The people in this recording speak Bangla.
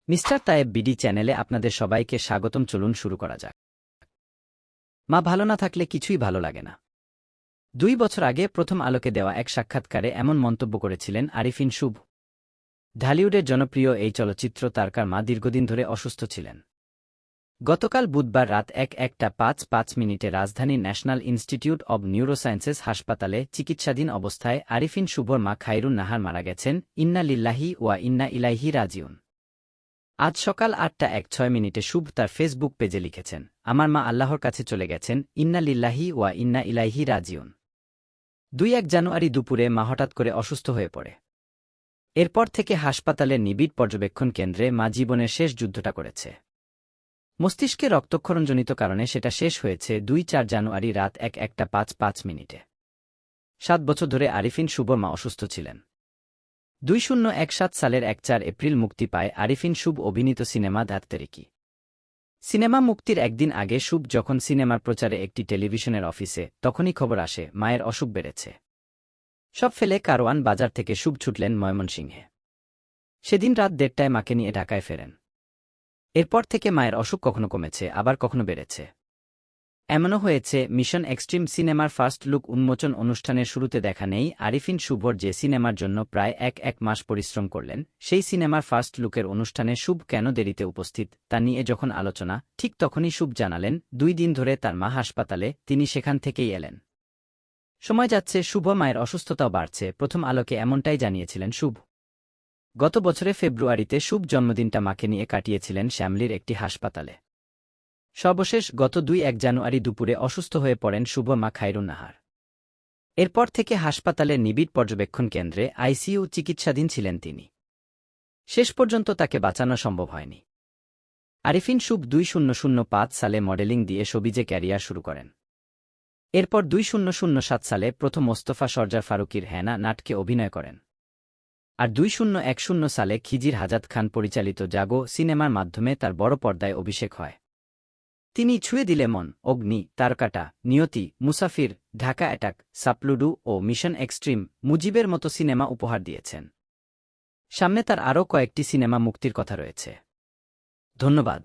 মিস্টার তায়েব বিডি চ্যানেলে আপনাদের সবাইকে স্বাগতম। চলুন শুরু করা যাক। মা ভালো না থাকলে কিছুই ভালো লাগে না। 2 বছর আগে প্রথম আলোকে দেওয়া এক সাক্ষাৎকারে এমন মন্তব্য করেছিলেন আরিফিন শুভ। ঢালিউডের জনপ্রিয় এই চলচ্চিত্র তারকার মা দীর্ঘদিন ধরে অসুস্থ ছিলেন। গতকাল বুধবার রাত 1:05 রাজধানীর ন্যাশনাল ইনস্টিটিউট অব নিউরোসায়েন্সেস হাসপাতালে চিকিৎসাধীন অবস্থায় আরিফিন শুভর মা খায়রুন নাহার মারা গেছেন। ইন্না লিল্লাহি ওয়া ইন্না ইলাইহি রাজিউন। আজ সকাল 8:06 শুভ তার ফেসবুক পেজে লিখেছেন, আমার মা আল্লাহর কাছে চলে গেছেন, ইন্না লিল্লাহি ওয়া ইন্না ইলাইহি রাজিউন। 2 জানুয়ারি দুপুরে মা হঠাৎ করে অসুস্থ হয়ে পড়ে। এরপর থেকে হাসপাতালের নিবিড় পর্যবেক্ষণ কেন্দ্রে মা জীবনের শেষ যুদ্ধটা করেছে। মস্তিষ্কে রক্তক্ষরণজনিত কারণে সেটা শেষ হয়েছে 2-4 জানুয়ারি রাত 1:05 7 বছর ধরে আরিফিন শুভর মা অসুস্থ ছিলেন। 2017 সালের 4 এপ্রিল মুক্তি পায় আরিফিন শুভ অভিনীত সিনেমা দাত্তেরিকি। সিনেমা মুক্তির একদিন আগে শুভ যখন সিনেমার প্রচারে একটি টেলিভিশনের অফিসে, তখনই খবর আসে মায়ের অসুখ বেড়েছে। সব ফেলে কারওয়ান বাজার থেকে শুভ ছুটলেন ময়মনসিংহে। সেদিন রাত 1:30টায় মাকে নিয়ে ঢাকায় ফেরেন। এরপর থেকে মায়ের অসুখ কখনো কমেছে, আবার কখনো বেড়েছে। এমনও হয়েছে মিশন এক্সট্রিম সিনেমার ফার্স্ট লুক উন্মোচন অনুষ্ঠানের শুরুতে দেখা নেই আরিফিন শুভর যে সিনেমার জন্য প্রায় এক মাস পরিশ্রম করলেন, সেই সিনেমার ফার্স্ট লুকের অনুষ্ঠানে শুভ কেন দেরিতে উপস্থিত তা নিয়ে যখন আলোচনা, ঠিক তখনই শুভ জানালেন 2 দিন ধরে তার মা হাসপাতালে, তিনি সেখান থেকেই এলেন। সময় যাচ্ছে, শুভ মায়ের অসুস্থতাও বাড়ছে, প্রথম আলোকে এমনটাই জানিয়েছিলেন শুভ। গত বছরে ফেব্রুয়ারিতে শুভ জন্মদিনটা মাকে নিয়ে কাটিয়েছিলেন শ্যামলীর একটি হাসপাতালে। সর্বশেষ গত 2 জানুয়ারি দুপুরে অসুস্থ হয়ে পড়েন শুভ মা খায়রুন নাহার। এরপর থেকে হাসপাতালের নিবিড় পর্যবেক্ষণ কেন্দ্রে আইসিইউ চিকিৎসাধীন ছিলেন তিনি। শেষ পর্যন্ত তাকে বাঁচানো সম্ভব হয়নি। আরিফিন শুভ 2005 সালে মডেলিং দিয়ে শোবিজে ক্যারিয়ার শুরু করেন। এরপর 2007 সালে প্রথম মোস্তফা সরজার ফারুকীর হেনা নাটকে অভিনয় করেন। আর 2010 সালে খিজির হাজাত খান পরিচালিত জাগো সিনেমার মাধ্যমে তার বড় পর্দায় অভিষেক হয়। তিনি ছুঁয়ে দিলে মন, অগ্নি, তারকাটা, নিয়তি, মুসাফির, ঢাকা অ্যাটাক, সাপলুডু ও মিশন এক্সট্রিম, মুজিবের মতো সিনেমা উপহার দিয়েছেন। সামনে তার আরও কয়েকটি সিনেমা মুক্তির কথা রয়েছে। ধন্যবাদ।